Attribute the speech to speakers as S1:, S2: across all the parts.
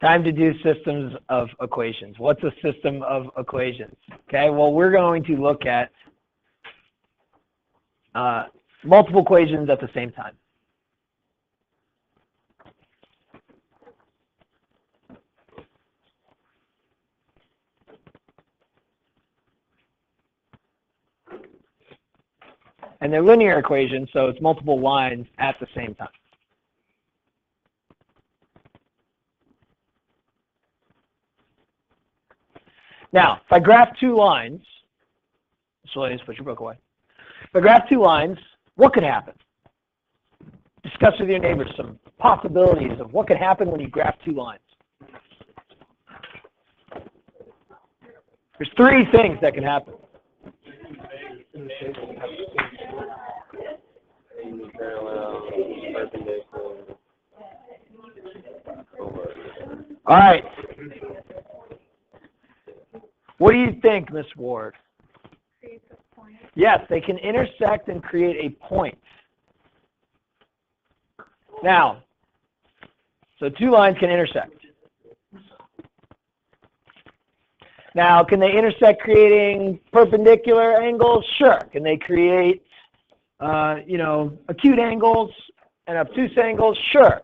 S1: Time to do systems of equations. What's a system of equations? Okay, well, we're going to look at multiple equations at the same time. And they're linear equations, so it's multiple lines at the same time. Now, if I graph two lines, so let's put your book away. If I graph two lines, what could happen? Discuss with your neighbors some possibilities of what could happen when you graph two lines. There's three things that can happen. All right. What do you think, Miss Ward? Yes, they can intersect and create a point. Now, so two lines can intersect. Now, can they intersect creating perpendicular angles? Sure. Can they create, acute angles and obtuse angles? Sure.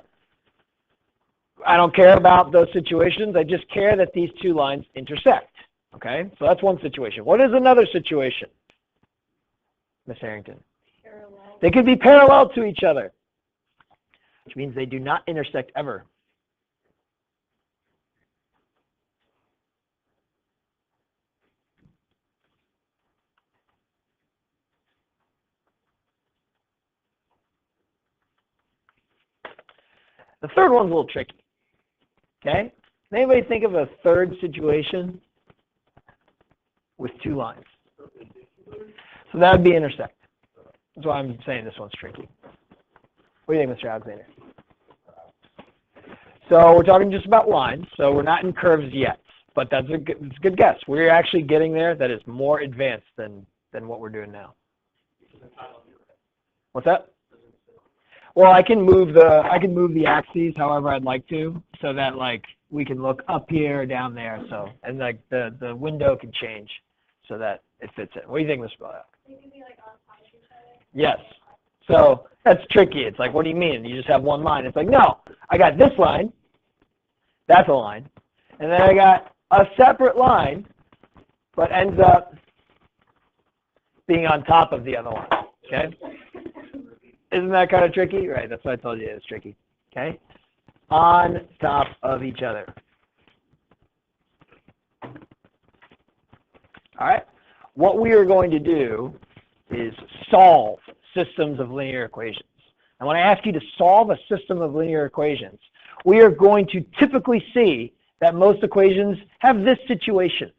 S1: I don't care about those situations. I just care that these two lines intersect. Okay, so that's one situation. What is another situation, Miss Harrington? Parallel. They could be parallel to each other, which means they do not intersect ever. The third one's a little tricky. Okay? Can anybody think of a third situation with two lines? So that would be intersect. That's why I'm saying this one's tricky. What do you think, Mr. Alexander? So we're talking just about lines, so we're not in curves yet, but that's a good guess. We're actually getting there. That is more advanced than what we're doing now. What's that? Well, I can move the axes however I'd like to, so that like we can look up here or down there. So and like the window can change so that it fits in. What do you think, Ms. Bell? They can be like on top of each other. Yes. So that's tricky. It's like, what do you mean? You just have one line. It's like, no, I got this line. That's a line, and then I got a separate line, but ends up being on top of the other line. Okay. Isn't that kind of tricky? Right, that's what I told you, it's tricky. Okay? On top of each other. All right? What we are going to do is solve systems of linear equations. And when I ask you to solve a system of linear equations, we are going to typically see that most equations have this situation.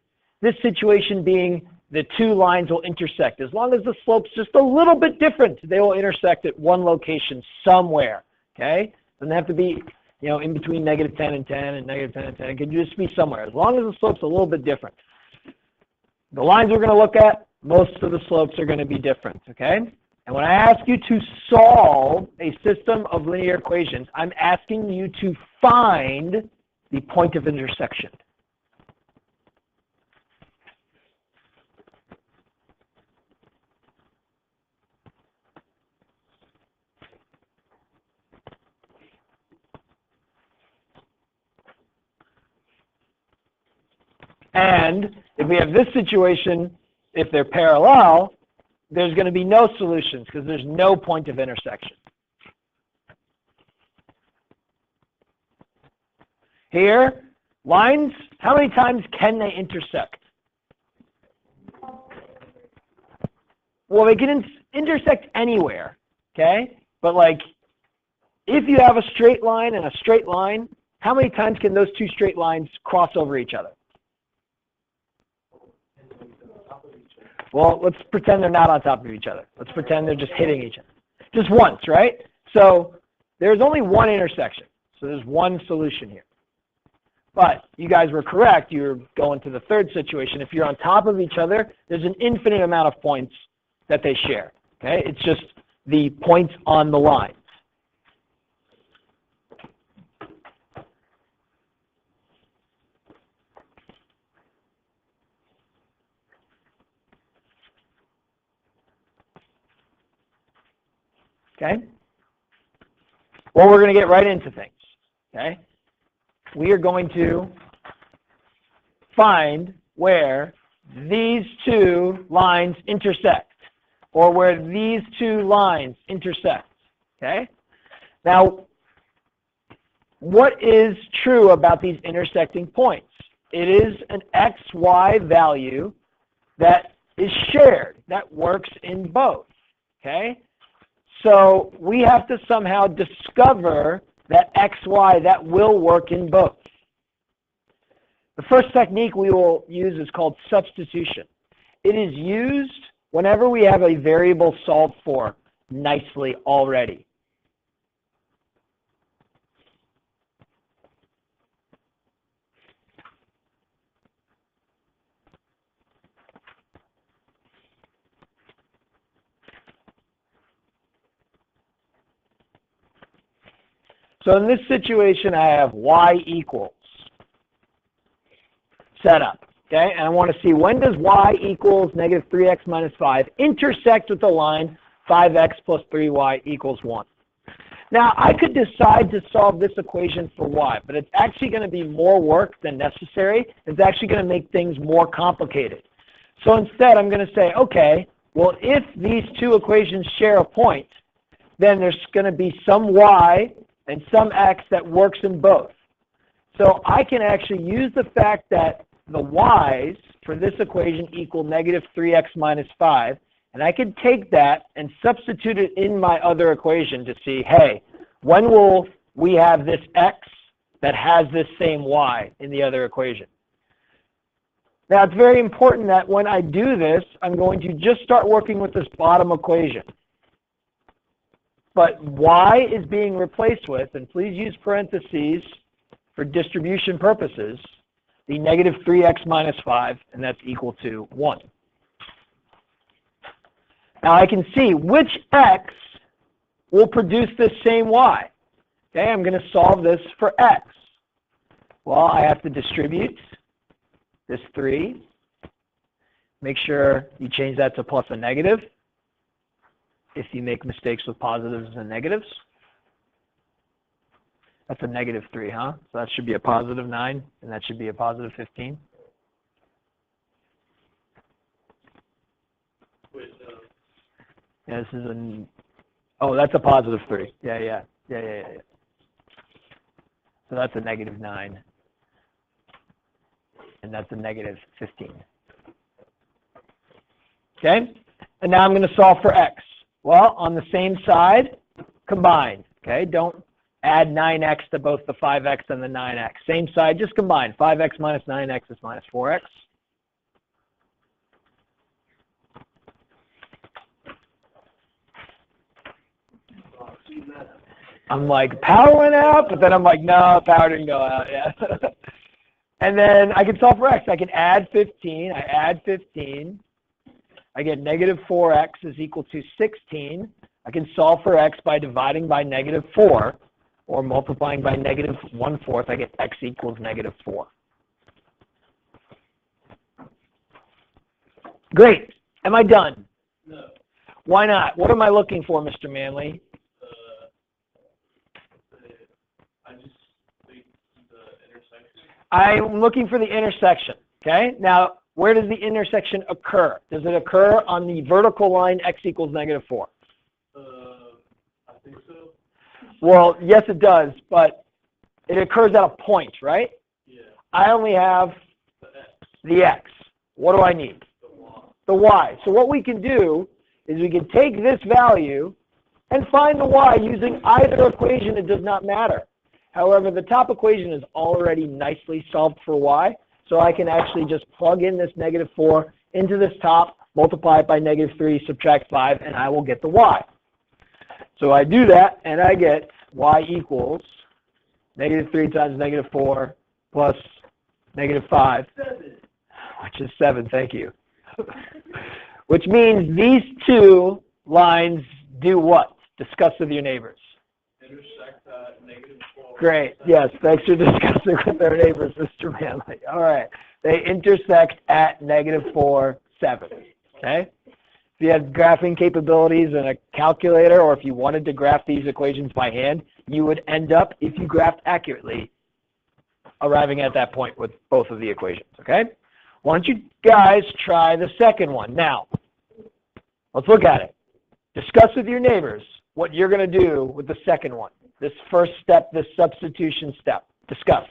S1: This situation being the two lines will intersect. As long as the slope's just a little bit different, they will intersect at one location somewhere, okay? Doesn't have to be, in between -10 and 10 and -10 and 10. It can just be somewhere. As long as the slope's a little bit different. The lines we're going to look at, most of the slopes are going to be different, okay? And when I ask you to solve a system of linear equations, I'm asking you to find the point of intersection. And if we have this situation, if they're parallel, there's going to be no solutions because there's no point of intersection. Here, lines, how many times can they intersect? Well, they can intersect anywhere, okay? But like, if you have a straight line and a straight line, how many times can those two straight lines cross over each other? Well, let's pretend they're not on top of each other. Let's pretend they're just hitting each other. Just once, right? So there's only one intersection. So there's one solution here. But you guys were correct. You're going to the third situation. If you're on top of each other, there's an infinite amount of points that they share. Okay? It's just the points on the line. Okay? Well, we're going to get right into things. Okay? We are going to find where these two lines intersect, or where these two lines intersect. Okay? Now, what is true about these intersecting points? It is an XY value that is shared, that works in both. Okay? So we have to somehow discover that XY that will work in both. The first technique we will use is called substitution. It is used whenever we have a variable solved for nicely already. So in this situation, I have y equals set up. Okay, and I want to see when does y equals negative 3x minus 5 intersect with the line 5x plus 3y equals 1. Now, I could decide to solve this equation for y, but it's actually going to be more work than necessary. It's actually going to make things more complicated. So instead, I'm going to say, okay, well, if these two equations share a point, then there's going to be some y and some x that works in both. So I can actually use the fact that the y's for this equation equal negative 3x minus 5, and I can take that and substitute it in my other equation to see, hey, when will we have this x that has this same y in the other equation? Now, it's very important that when I do this, I'm going to just start working with this bottom equation. But y is being replaced with, and please use parentheses for distribution purposes, the negative 3x minus 5, and that's equal to 1. Now I can see which x will produce this same y. Okay, I'm going to solve this for x. Well, I have to distribute this 3. Make sure you change that to plus a negative if you make mistakes with positives and negatives. That's a negative 3, huh? So that should be a positive 9, and that should be a positive 15. Yeah, this is a, oh, that's a positive 3. Yeah. So that's a negative 9, and that's a negative 15. Okay? And now I'm going to solve for x. Well, on the same side, combine. Okay? Don't add 9x to both the 5x and the 9x. Same side, just combine. 5x minus 9x is minus 4x. I'm like, power went out, but then I'm like, no, power didn't go out. Yeah. And then I can solve for x. I can add 15. I add 15. I get negative 4x is equal to 16. I can solve for x by dividing by negative 4. Or multiplying by negative 1/4, I get x equals negative 4. Great. Am I done?
S2: No.
S1: Why not? What am I looking for, Mr. Manley?
S2: I just think the intersection.
S1: I'm looking for the intersection. Okay. Now, where does the intersection occur? Does it occur on the vertical line x equals negative 4?
S2: I think so.
S1: Well, yes, it does, but it occurs at a point, right?
S2: Yeah.
S1: I only have the x. What do I need? The y. So what we can do is we can take this value and find the y using either equation. It does not matter. However, the top equation is already nicely solved for y, so I can actually just plug in this negative 4 into this top, multiply it by negative 3, subtract 5, and I will get the y. So I do that, and I get y equals negative 3 times negative 4 plus negative 5,
S2: 7.
S1: which is 7, thank you. Which means these two lines do what? Discuss with your neighbors.
S2: Intersect at negative 4.
S1: Great, yes, thanks for discussing with their neighbors, Mr. Manley. All right, they intersect at negative 4, 7, okay? If you had graphing capabilities and a calculator, or if you wanted to graph these equations by hand, you would end up, if you graphed accurately, arriving at that point with both of the equations, okay? Why don't you guys try the second one? Now, let's look at it. Discuss with your neighbors what you're going to do with the second one. This first step, this substitution step. Discuss.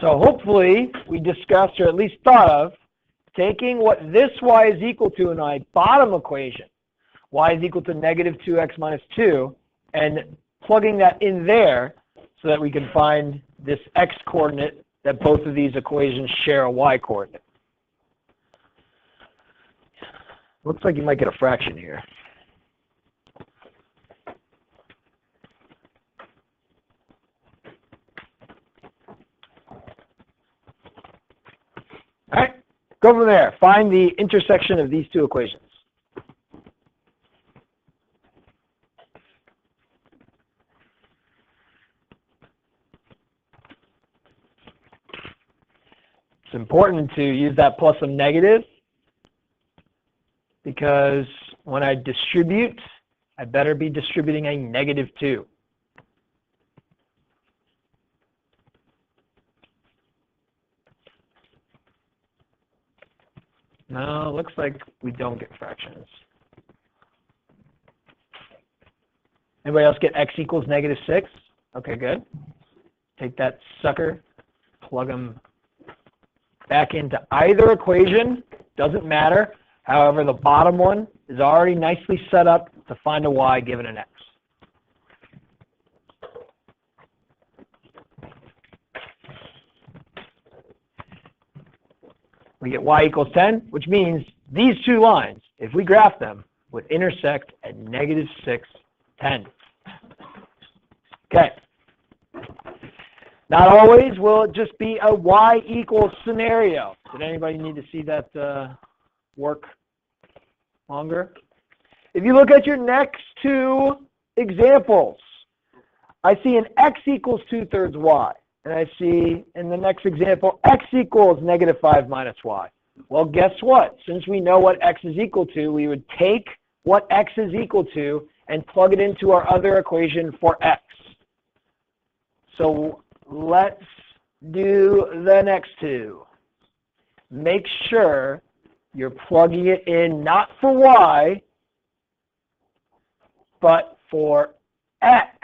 S1: So hopefully we discussed, or at least thought of, taking what this y is equal to in my bottom equation, y is equal to negative 2x minus 2, and plugging that in there so that we can find this x coordinate that both of these equations share a y coordinate. Looks like you might get a fraction here. All right, go from there. Find the intersection of these two equations. It's important to use that plus and negative because when I distribute, I better be distributing a negative 2. No, it looks like we don't get fractions. Anybody else get x equals negative 6? Okay, good. Take that sucker, plug them back into either equation, doesn't matter. However, the bottom one is already nicely set up to find a y given an x. We get y equals 10, which means these two lines, if we graph them, would intersect at negative 6, 10. Okay. Not always will it just be a y equals scenario. Did anybody need to see that work longer? If you look at your next two examples, I see an x equals 2/3 y. And I see in the next example, x equals negative 5 minus y. Well, guess what? Since we know what x is equal to, we would take what x is equal to and plug it into our other equation for x. So let's do the next two. Make sure you're plugging it in not for y, but for x.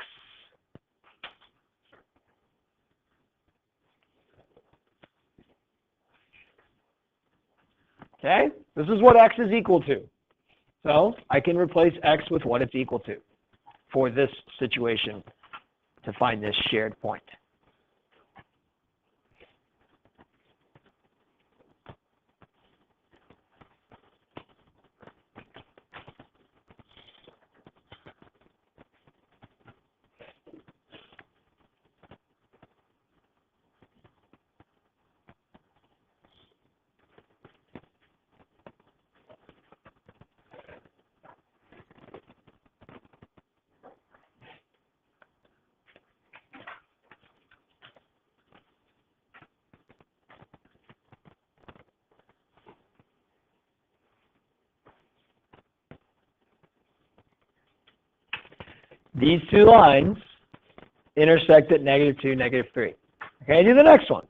S1: Okay, this is what x is equal to. So I can replace x with what it's equal to for this situation to find this shared point. These two lines intersect at negative 2, negative 3. Okay, do the next one.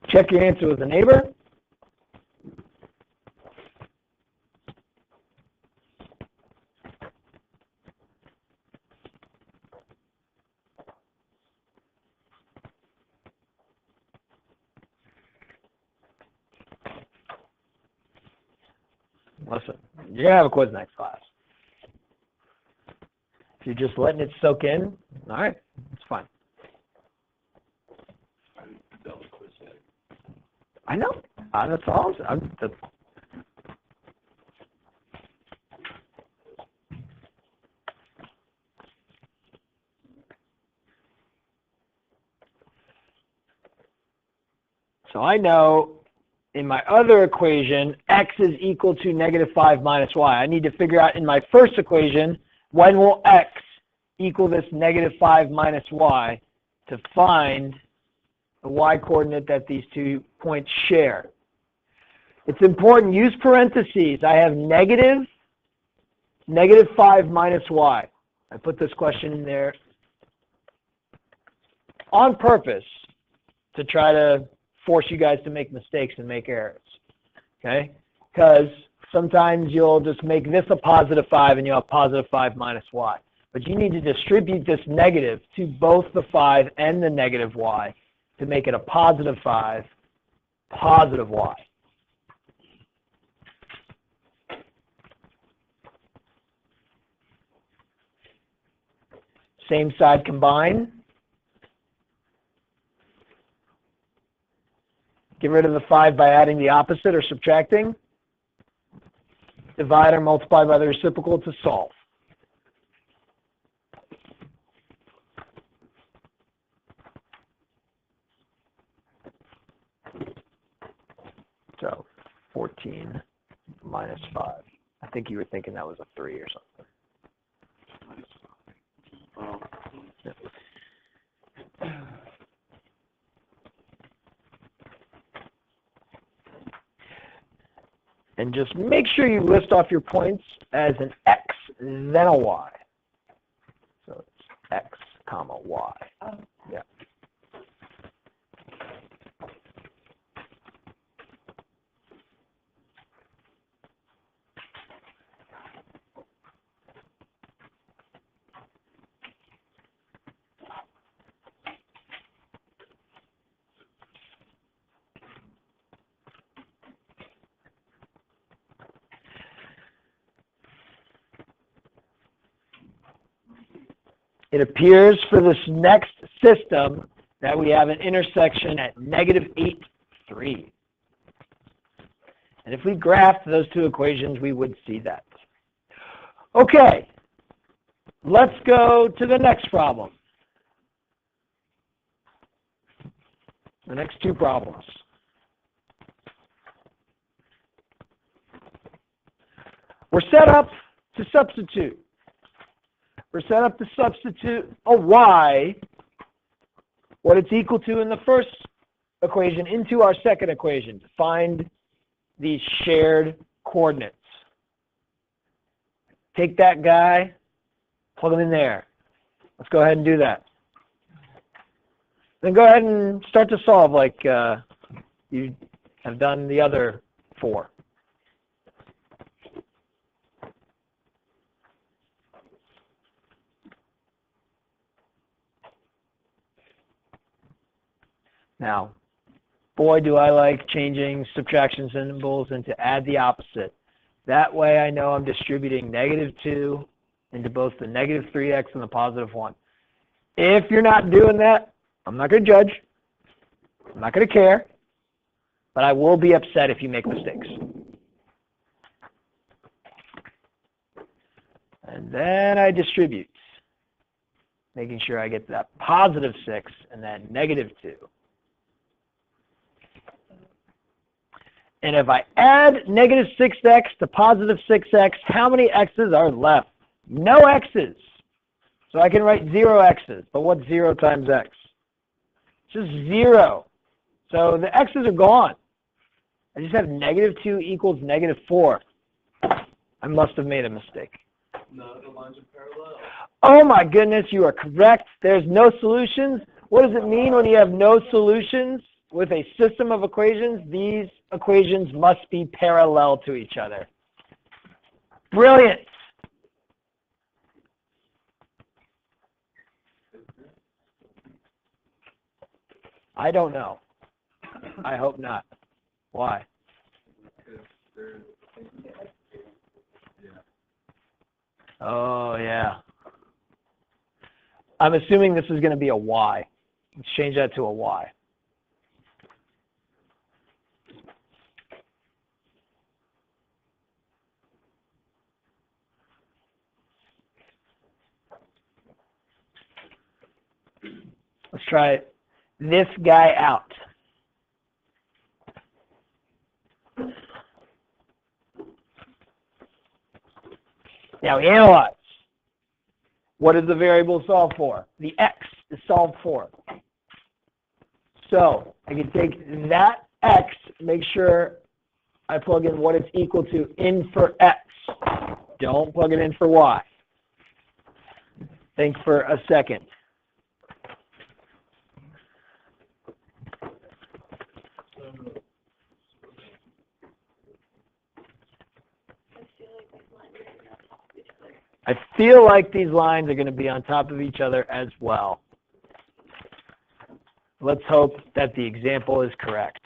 S1: Check your answer with a neighbor. Listen, you're going to have a quiz next class. If you're just letting it soak in, all right, it's fine. I know. That's all. So I know in my other equation, x is equal to negative 5 minus y. I need to figure out in my first equation, when will x equal this negative 5 minus y to find the y-coordinate that these 2 points share. It's important, use parentheses. I have negative 5 minus y. I put this question in there on purpose to try to force you guys to make mistakes and make errors, okay? Because sometimes you'll just make this a positive 5 and you'll have positive 5 minus y. But you need to distribute this negative to both the 5 and the negative y to make it a positive 5, positive y. Same side combine. Get rid of the 5 by adding the opposite or subtracting. Divide or multiply by the reciprocal to solve. So 14 minus 5. I think you were thinking that was a 3 or something. And just make sure you list off your points as an x, then a y. So it's x, comma, y. Yeah. It appears for this next system that we have an intersection at negative 8, 3. And if we graphed those 2 equations, we would see that. Okay, let's go to the next problem. The next 2 problems. We're set up to substitute. We're set up to substitute a y, what it's equal to in the first equation, into our second equation to find these shared coordinates. Take that guy, plug him in there. Let's go ahead and do that. Then go ahead and start to solve like you have done the other 4. Now, boy, do I like changing subtraction symbols and to add the opposite. That way I know I'm distributing negative 2 into both the negative 3x and the positive 1. If you're not doing that, I'm not going to judge. I'm not going to care. But I will be upset if you make mistakes. And then I distribute, making sure I get that positive 6 and that negative 2. And if I add negative 6x to positive 6x, how many x's are left? No x's. So I can write 0 x's. But what's 0 times x? Just 0. So the x's are gone. I just have negative 2 equals negative 4. I must have made a mistake.
S2: No, the lines are parallel.
S1: Oh my goodness, you are correct. There's no solutions. What does it mean when you have no solutions? With a system of equations, these equations must be parallel to each other. Brilliant. I don't know. I hope not. Why? Oh, yeah. I'm assuming this is going to be a y. Let's change that to a y. Let's try this guy out. Now we analyze. What is the variable solved for? The x is solved for. So I can take that x, make sure I plug in what it's equal to in for x. Don't plug it in for y. Think for a second. I feel like these lines are going to be on top of each other as well. Let's hope that the example is correct.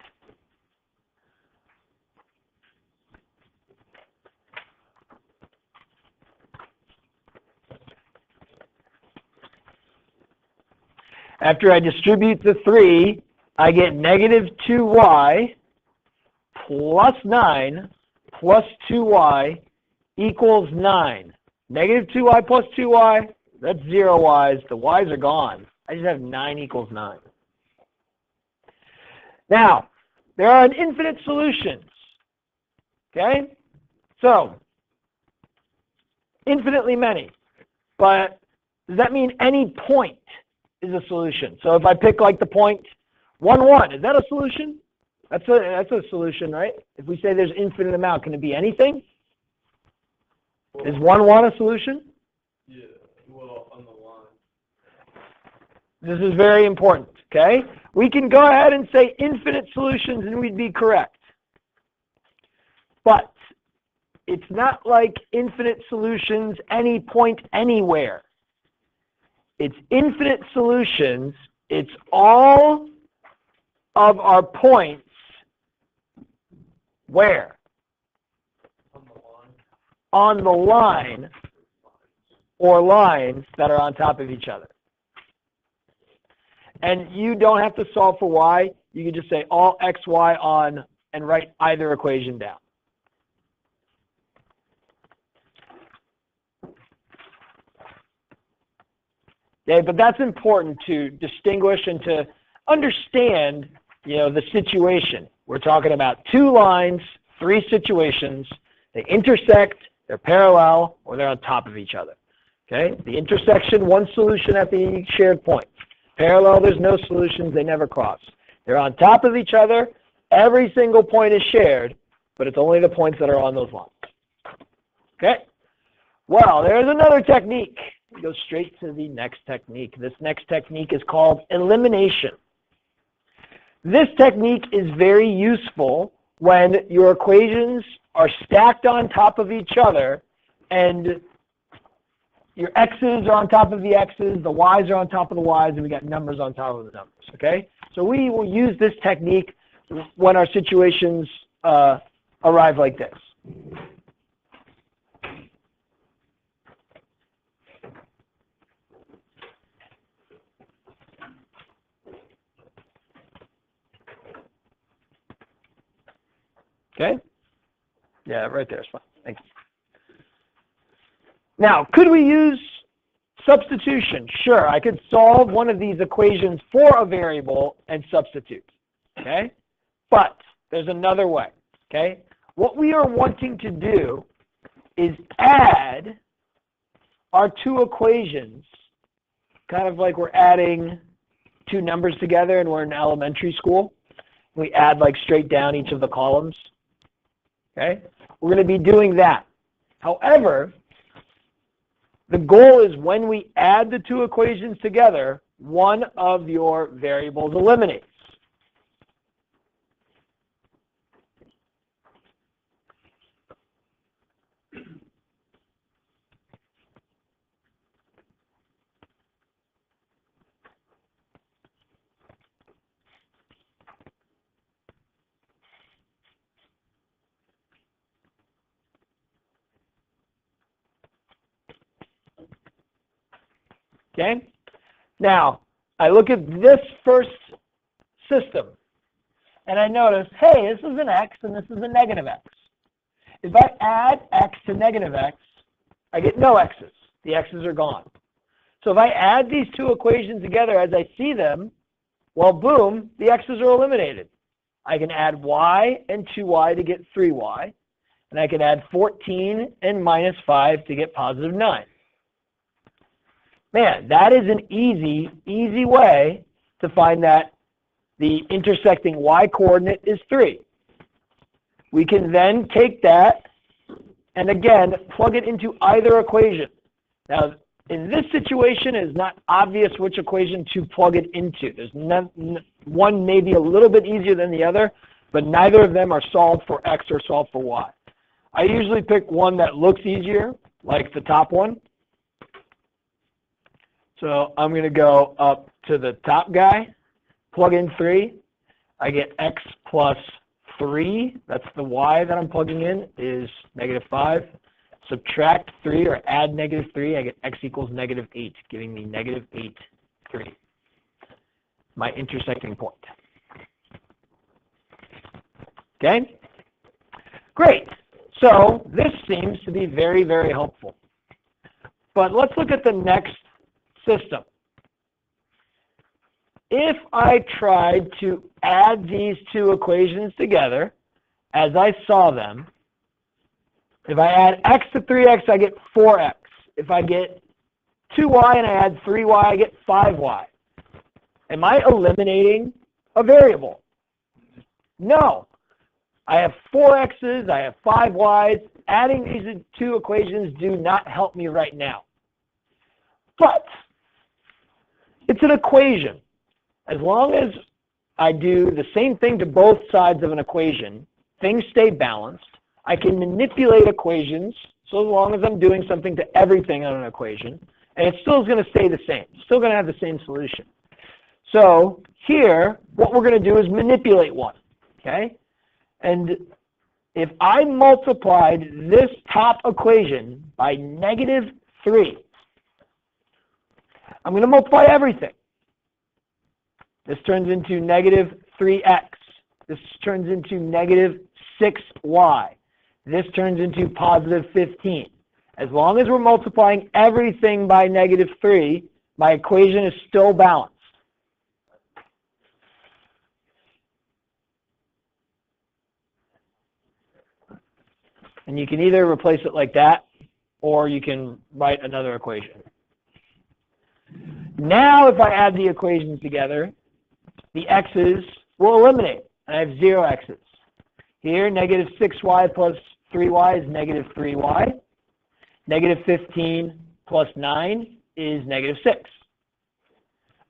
S1: After I distribute the 3, I get negative 2y plus 9 plus 2y equals 9. Negative 2y plus 2y, that's 0 y's. The y's are gone. I just have 9 equals 9. Now, there are infinite solutions. Okay? So, infinitely many. But does that mean any point is a solution? So if I pick like the point 1, 1, is that a solution? That's a solution, right? If we say there's infinite amount, can it be anything? Is 1, 1 a solution?
S2: Yeah, well, on the line.
S1: This is very important, okay? We can go ahead and say infinite solutions and we'd be correct. But it's not like infinite solutions any point anywhere. It's infinite solutions. It's all of our points where? On the line or lines that are on top of each other. And you don't have to solve for y. You can just say all x, y on and write either equation down. Okay, but that's important to distinguish and to understand, the situation. We're talking about 2 lines, 3 situations. They intersect, they're parallel, or they're on top of each other. Okay? The intersection, one solution at the shared point. Parallel, there's no solutions, they never cross. They're on top of each other. Every single point is shared, but it's only the points that are on those lines. Okay? Well, there's another technique. We go straight to the next technique. This next technique is called elimination. This technique is very useful when your equations are stacked on top of each other and your x's are on top of the x's, the y's are on top of the y's, and we got numbers on top of the numbers, okay? So we will use this technique when our situations arrive like this. Okay? Yeah, right there is fine. Thank you. Now, could we use substitution? Sure, I could solve one of these equations for a variable and substitute. Okay? But there's another way. Okay? What we are wanting to do is add our 2 equations, kind of like we're adding 2 numbers together and we're in elementary school. We add like straight down each of the columns. Okay? We're going to be doing that. However, the goal is when we add the 2 equations together, one of your variables eliminates. Okay? Now, I look at this first system, and I notice, hey, this is an x and this is a negative x. If I add x to negative x, I get no x's. The x's are gone. So if I add these 2 equations together as I see them, well, boom, the x's are eliminated. I can add y and 2y to get 3y, and I can add 14 and minus 5 to get positive 9. Man, that is an easy way to find that the intersecting y coordinate is 3. We can then take that and again plug it into either equation. Now, in this situation, it's not obvious which equation to plug it into. There's one may be a little bit easier than the other, but neither of them are solved for x or solved for y. I usually pick one that looks easier, like the top one. So I'm going to go up to the top guy, plug in 3. I get x plus 3, that's the y that I'm plugging in, is negative 5. Subtract 3 or add negative 3, I get x equals negative 8, giving me negative 8, 3. My intersecting point. Okay? Great. So this seems to be very, very helpful. But let's look at the next system. If I tried to add these two equations together, as I saw them, if I add x to 3x, I get 4x. If I get 2y and I add 3y, I get 5y. Am I eliminating a variable? No. I have 4x's, I have 5y's. Adding these two equations do not help me right now. But it's an equation. As long as I do the same thing to both sides of an equation, things stay balanced. I can manipulate equations so long as I'm doing something to everything on an equation, and it still is going to stay the same. It's still going to have the same solution. So here, what we're going to do is manipulate one, okay? And if I multiplied this top equation by negative 3, I'm going to multiply everything. This turns into negative 3x. This turns into negative 6y. This turns into positive 15. As long as we're multiplying everything by negative 3, my equation is still balanced. And you can either replace it like that, or you can write another equation. Now, if I add the equations together, the x's will eliminate. I have 0 x's. Here, negative 6y plus 3y is negative 3y. Negative 15 plus 9 is negative 6.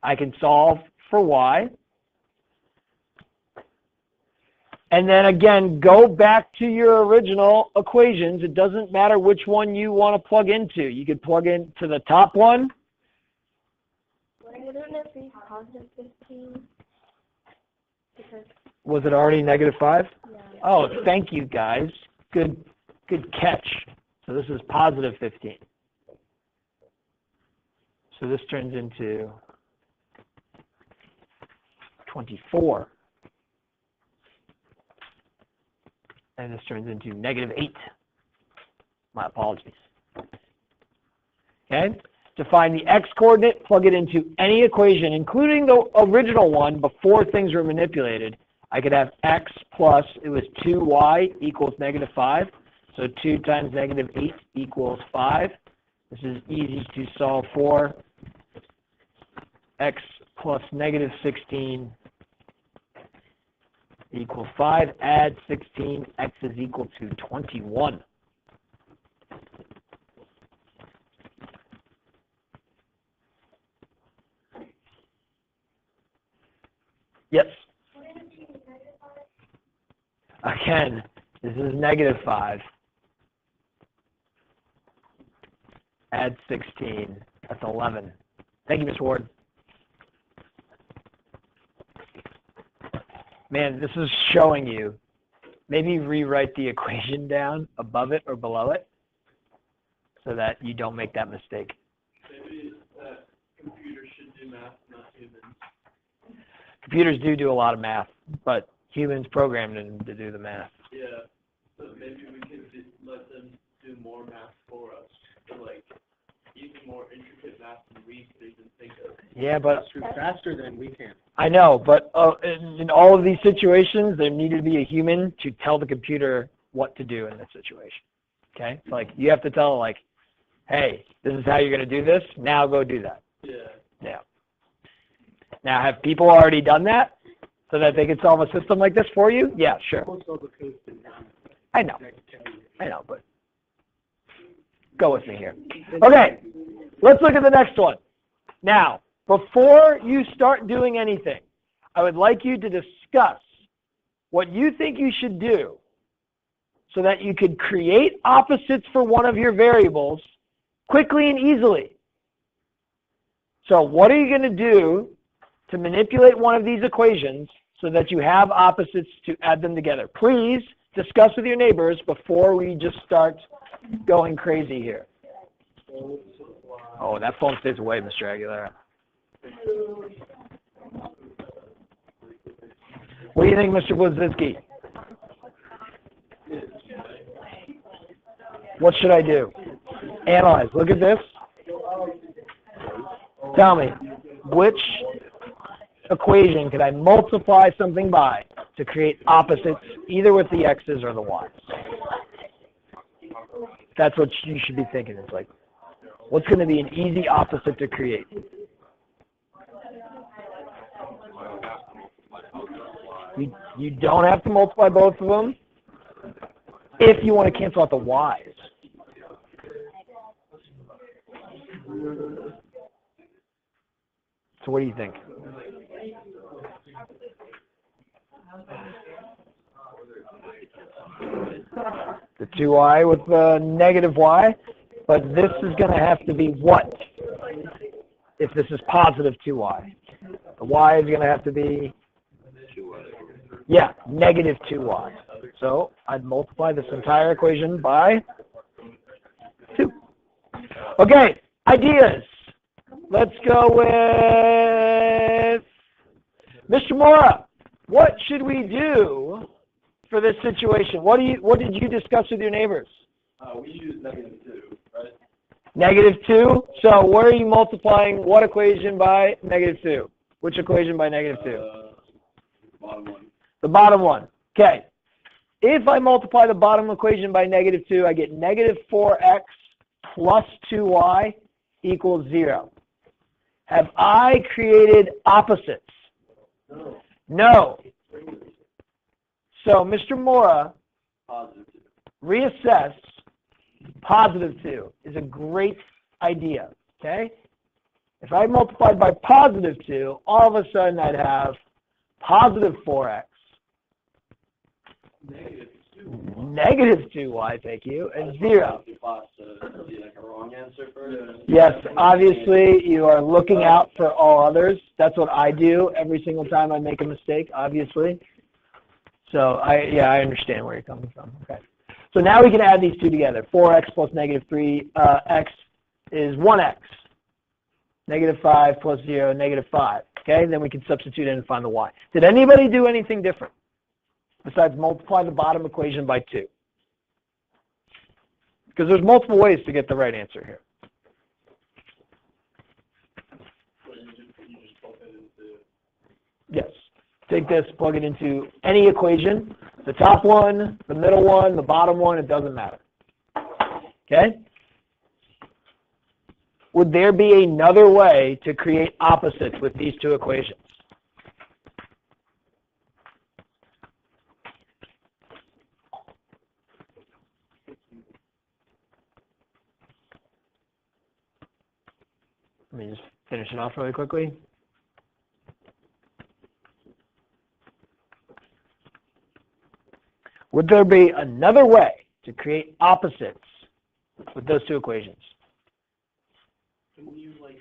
S1: I can solve for y. And then again, go back to your original equations. It doesn't matter which one you want to plug into. You could plug into the top one.
S3: Wouldn't it be positive 15? Because,
S1: Was it already negative 5?
S3: yeah.
S1: Oh, thank you, guys. Good catch. So this is positive 15. So this turns into 24. And this turns into negative 8. My apologies. Okay? To find the x-coordinate, plug it into any equation, including the original one before things were manipulated. I could have x plus, it was 2y equals negative 5. So 2 times negative 8 equals 5. This is easy to solve for. X plus negative 16 equals 5. Add 16. X is equal to 21. Yes? Again, this is negative 5. Add 16. That's 11. Thank you, Ms. Ward. Man, this is showing you. Maybe rewrite the equation down above it or below it so that you don't make that mistake.
S2: Maybe that computers should do math, not humans.
S1: Computers do a lot of math, but humans programmed them to do the math.
S2: Yeah, so maybe we can let them do more math for us, or like even more intricate math than we could even think of.
S1: Yeah, but
S4: faster than we can.
S1: I know, but in all of these situations, there needed to be a human to tell the computer what to do in this situation. Okay? So like you have to tell like, hey, this is how you're going to do this. Now go do that.
S2: Yeah.
S1: Yeah. Now have people already done that so that they can solve a system like this for you? Yeah, sure. I know, but go with me here. Okay, let's look at the next one. Now, before you start doing anything, I would like you to discuss what you think you should do so that you could create opposites for one of your variables quickly and easily. So what are you going to do to manipulate one of these equations so that you have opposites to add them together? Please discuss with your neighbors before we just start going crazy here. Oh, that phone stays away, Mr. Aguilera. What do you think, Mr. Blazinski? What should I do? Analyze. Look at this. Tell me, which equation could I multiply something by to create opposites either with the x's or the y's? That's what you should be thinking. It's like, what's going to be an easy opposite to create? You don't have to multiply both of them if you want to cancel out the y's. So what do you think? The 2y with the negative y, but this is going to have to be what if this is positive 2y? The y is going to have to be, yeah, negative 2y. So I'd multiply this entire equation by 2. Okay, ideas. Let's go with Mr. Mora. What should we do for this situation? What did you discuss with your neighbors?
S2: We use -2, right?
S1: -2. So where are you multiplying what equation by -2? Which equation by -2?
S2: Bottom one.
S1: The bottom one. Okay. If I multiply the bottom equation by -2, I get -4x plus 2y equals 0. Have I created opposites? No. So, Mr. Mora, reassess +2 is a great idea, okay? If I multiplied by +2, all of a sudden I'd have +4x, -2y, thank you, and 0. Yes, obviously you are looking out for all others. That's what I do every single time I make a mistake, obviously. So I understand where you're coming from. Okay. So now we can add these two together. 4x plus -3x is 1x. -5 plus 0, -5. Okay, then we can substitute in and find the y. Did anybody do anything different besides multiply the bottom equation by 2? Because there's multiple ways to get the right answer here. Yes. Take this, plug it into any equation. The top one, the middle one, the bottom one, it doesn't matter. Okay? Would there be another way to create opposites with these two equations? Let me just finish it off really quickly. Would there be another way to create opposites with those two equations?
S2: Can we use still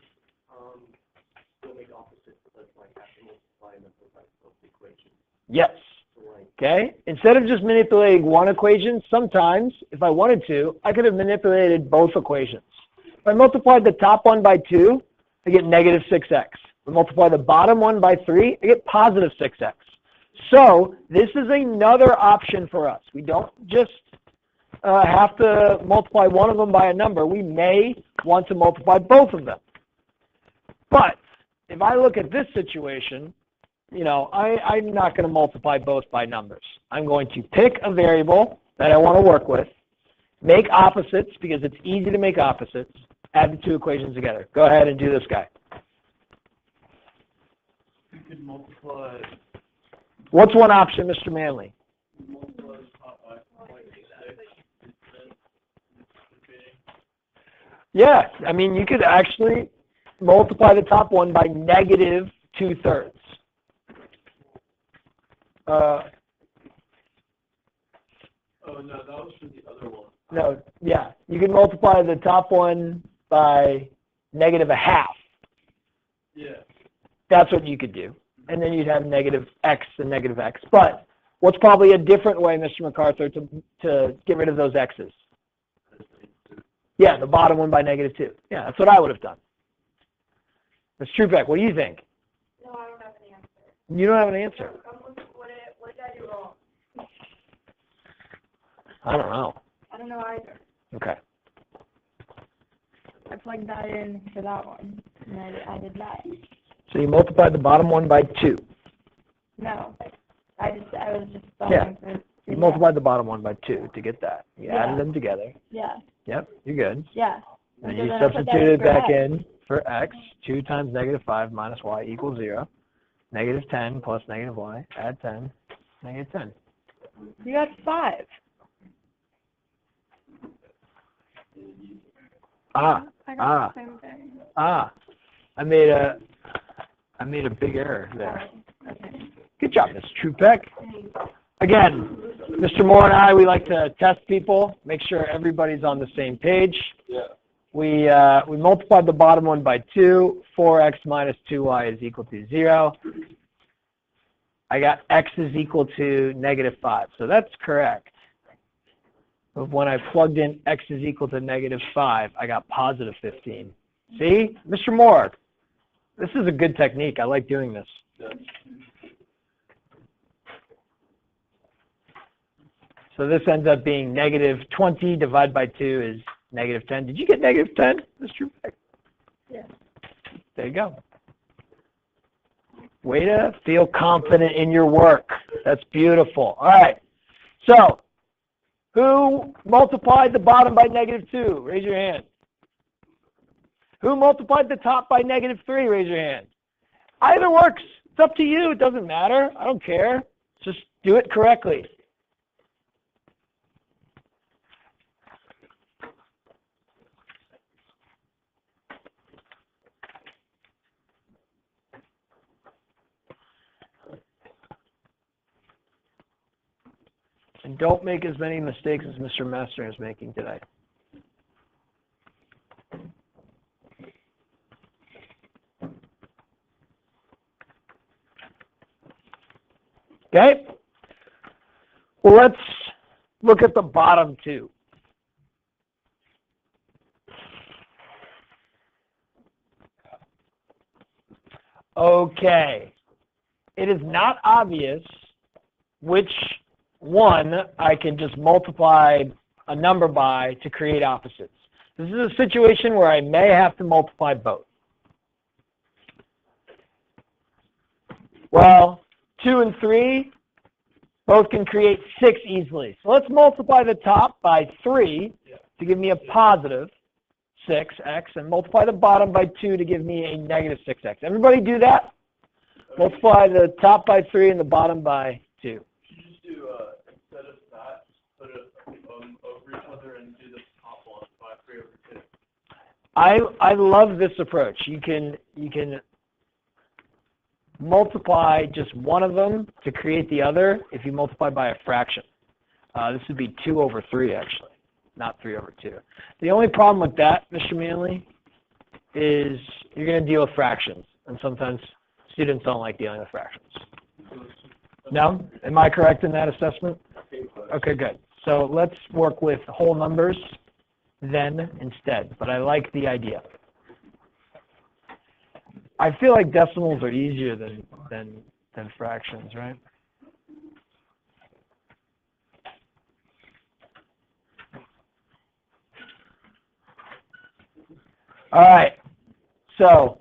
S2: make opposites, but have to multiply them by both equations?
S1: Yes. Okay. Instead of just manipulating one equation, sometimes, if I wanted to, I could have manipulated both equations. If I multiplied the top one by 2, I get -6x. If I multiply the bottom one by 3, I get +6x. So this is another option for us. We don't just have to multiply one of them by a number. We may want to multiply both of them. But if I look at this situation, I'm not going to multiply both by numbers. I'm going to pick a variable that I want to work with. Make opposites because it's easy to make opposites. Add the two equations together. Go ahead and do this guy.
S2: You could multiply.
S1: What's one option, Mr. Manley?
S2: Multiply the top by 6.
S1: Yeah, I mean, you could actually multiply the top one by negative 2/3.
S2: Oh, no, that was for the other one.
S1: No, yeah, you can multiply the top one by negative 1/2.
S2: Yeah.
S1: That's what you could do. And then you'd have negative x and negative x. But what's probably a different way, Mr. MacArthur, to get rid of those x's? Yeah, the bottom one by negative 2. Yeah, that's what I would have done. Ms. Trubeck, what do you think?
S3: No, I don't have an answer.
S1: You don't have an answer.
S3: What did I do wrong?
S1: I don't know.
S3: I don't know either.
S1: Okay.
S3: I plugged that in for that one, and I did that.
S1: So you multiplied the bottom one by 2.
S3: No, I was just
S1: Yeah.
S3: for
S1: You multiplied the bottom one by 2 to get that. You added them together.
S3: Yeah.
S1: Yep, you're good.
S3: Yeah.
S1: And
S3: so
S1: you
S3: then I put that
S1: substituted
S3: for
S1: back
S3: x.
S1: in for x. 2 times negative 5 minus y equals 0. Negative 10 plus negative y. Add 10. Negative 10.
S3: You got 5.
S1: Ah.
S3: I got the same thing.
S1: I made a big error there.
S3: Okay.
S1: Good job, Ms. Trubeck. Again, Mr. Moore and I, we like to test people, make sure everybody's on the same page.
S2: Yeah.
S1: We multiplied the bottom one by 2. 4x minus 2y is equal to 0. I got x is equal to negative 5. So that's correct. But when I plugged in x is equal to negative 5, I got positive 15. See? Mr. Moore, this is a good technique. I like doing this.
S2: Yeah.
S1: So this ends up being negative 20 divided by 2 is negative 10. Did you get negative 10, Mr. Beck?
S3: Yeah.
S1: There you go. Way to feel confident in your work. That's beautiful. All right. So who multiplied the bottom by negative 2? Raise your hand. Who multiplied the top by negative 3? Raise your hand. Either works. It's up to you. It doesn't matter. I don't care. Just do it correctly. And don't make as many mistakes as Mr. Master is making today. Okay? Well, let's look at the bottom two. Okay. It is not obvious which one I can just multiply a number by to create opposites. This is a situation where I may have to multiply both. Well, 2 and 3 both can create 6 easily. So let's multiply the top by 3 to give me a positive 6x and multiply the bottom by 2 to give me a negative 6x. Everybody do that? Multiply the top by 3 and the bottom by 2.
S2: You just do, instead of that, just put it over each other and do the top one by 3 over 2.
S1: I love this approach. You can multiply just one of them to create the other if you multiply by a fraction. This would be 2 over 3 actually, not 3 over 2. The only problem with that, Mr. Manley, is you're going to deal with fractions, and sometimes students don't like dealing with fractions. No? Am I correct in that assessment? Okay, good. So let's work with whole numbers then instead, but I like the idea. I feel like decimals are easier than fractions, right? All right, so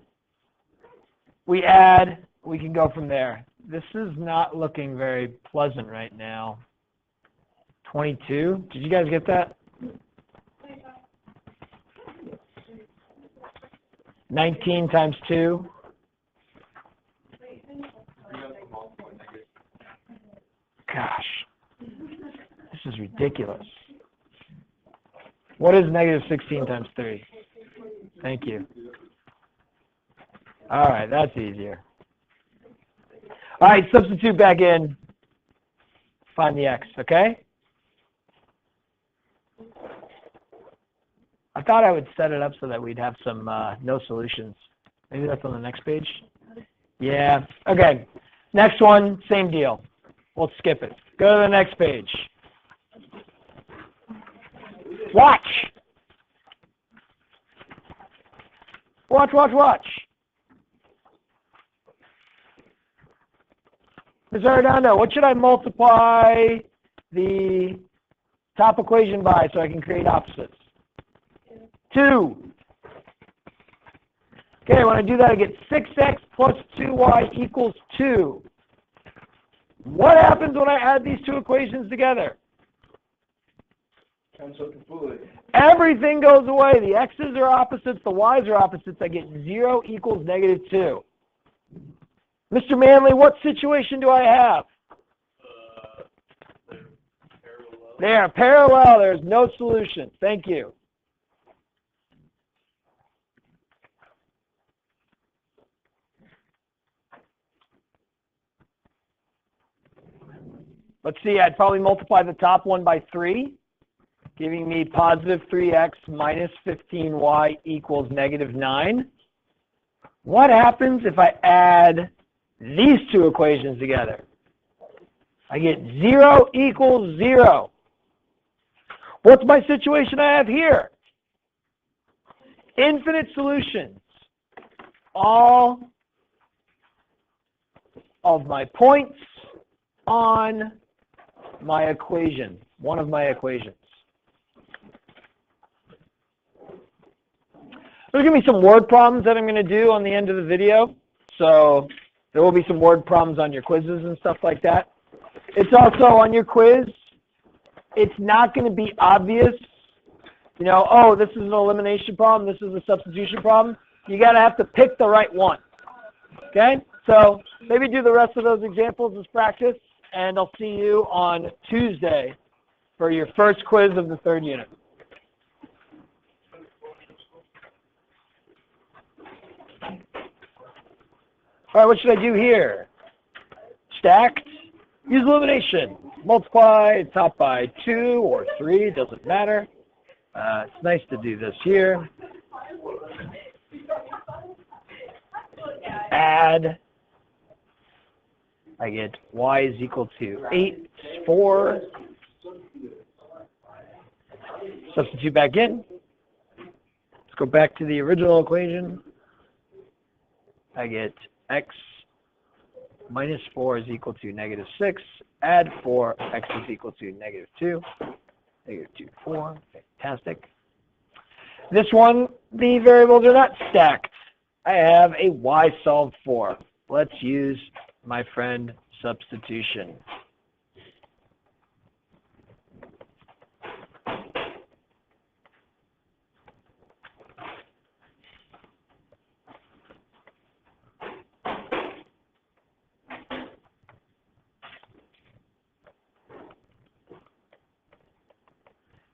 S1: we add, we can go from there. This is not looking very pleasant right now. 22. Did you guys get that? 19 times 2. Gosh, this is ridiculous. What is negative 16 times 3? Thank you. All right, that's easier. All right, substitute back in. Find the x, okay? I thought I would set it up so that we'd have some no solutions. Maybe that's on the next page? Yeah, okay. Next one, same deal. We'll skip it. Go to the next page. Watch. Watch, watch, watch. Ms. Arredondo, what should I multiply the top equation by so I can create opposites? 2. Okay, when I do that, I get 6x plus 2y equals 2. What happens when I add these two equations together?
S2: Cancel completely.
S1: Everything goes away. The x's are opposites, the y's are opposites. I get 0 equals negative 2. Mr. Manley, what situation do I have?
S2: They're parallel.
S1: They are parallel. There's no solution. Thank you. Let's see, I'd probably multiply the top one by 3, giving me positive 3x minus 15y equals negative 9. What happens if I add these two equations together? I get 0 equals 0. What's my situation I have here? Infinite solutions. All of my points on my equation, one of my equations. There's going to be some word problems that I'm going to do on the end of the video. So there will be some word problems on your quizzes and stuff like that. It's also on your quiz. It's not going to be obvious, you know, oh, this is an elimination problem, this is a substitution problem. You got to have to pick the right one. Okay? So maybe do the rest of those examples as practice, and I'll see you on Tuesday for your first quiz of the 3rd unit. All right, what should I do here? Stacked. Use elimination. Multiply top by 2 or 3, doesn't matter. It's nice to do this here. Add. I get y is equal to 8, 4. Substitute back in. Let's go back to the original equation. I get x minus 4 is equal to negative 6. Add 4, x is equal to negative 2. Negative 2, 4. Fantastic. This one, the variables are not stacked. I have a y solved for. Let's use my friend substitution.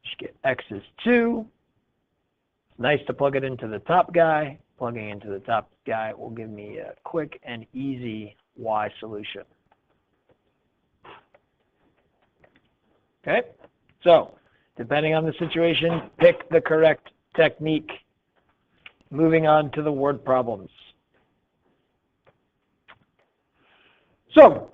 S1: Should get x is 2. It's nice to plug it into the top guy. Plugging into the top guy will give me a quick and easy y solution. Okay, so depending on the situation, pick the correct technique. Moving on to the word problems. So,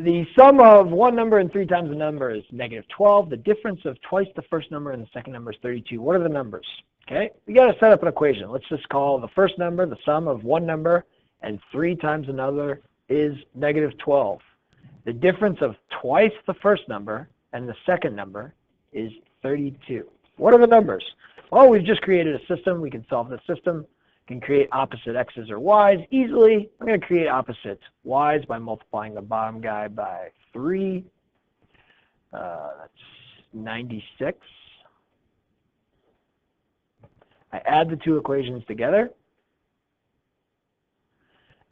S1: the sum of one number and 3 times a number is negative 12. The difference of twice the first number and the second number is 32. What are the numbers? Okay, we got to set up an equation. Let's just call the first number the sum of one number and 3 times another is negative 12. The difference of twice the first number and the second number is 32. What are the numbers? Well, we've just created a system. We can solve the system. Can create opposite x's or y's easily. I'm going to create opposite y's by multiplying the bottom guy by 3. That's 96. I add the two equations together.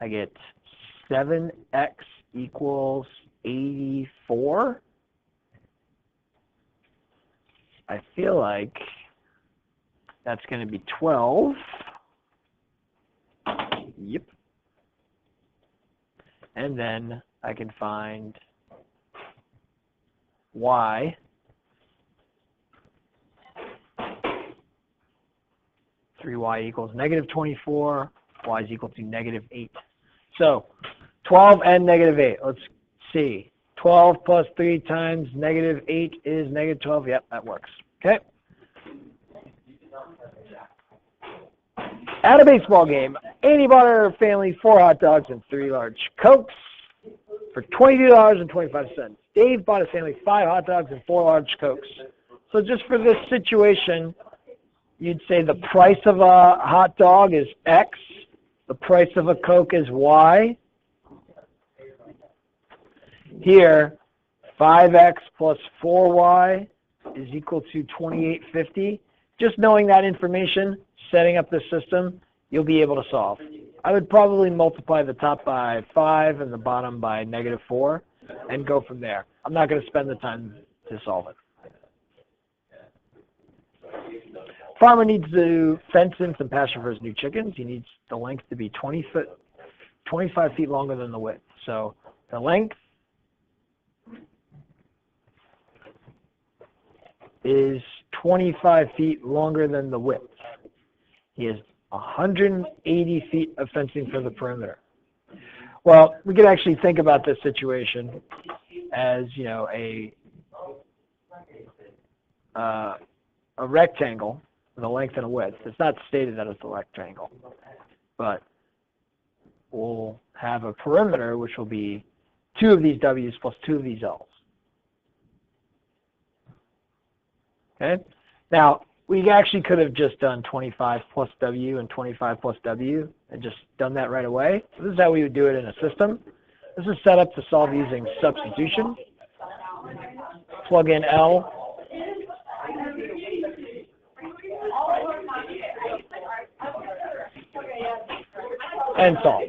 S1: I get 7x equals 84. I feel like that's going to be 12. Yep. And then I can find y. 3y equals negative 24. Y is equal to negative 8. So 12 and negative 8. Let's see. 12 plus 3 times negative 8 is negative 12. Yep, that works. Okay. At a baseball game, Andy bought her family 4 hot dogs and 3 large Cokes for $22.25. Dave bought his family 5 hot dogs and 4 large Cokes. So just for this situation, you'd say the price of a hot dog is X, the price of a Coke is Y. Here, 5X plus 4Y is equal to 2850. Just knowing that information, setting up the system, you'll be able to solve. I would probably multiply the top by 5 and the bottom by negative 4 and go from there. I'm not going to spend the time to solve it. Farmer needs to fence in some pasture for his new chickens. He needs the length to be 25 feet longer than the width. So the length is 25 feet longer than the width. He has 180 feet of fencing for the perimeter. Well, we could actually think about this situation as, you know, a rectangle with a length and a width. It's not stated that it's a rectangle, but we'll have a perimeter which will be 2 of these W's plus 2 of these L's. Okay? Now, we actually could have just done 25 plus W and 25 plus W and just done that right away. So this is how we would do it in a system. This is set up to solve using substitution. Plug in L. And solve.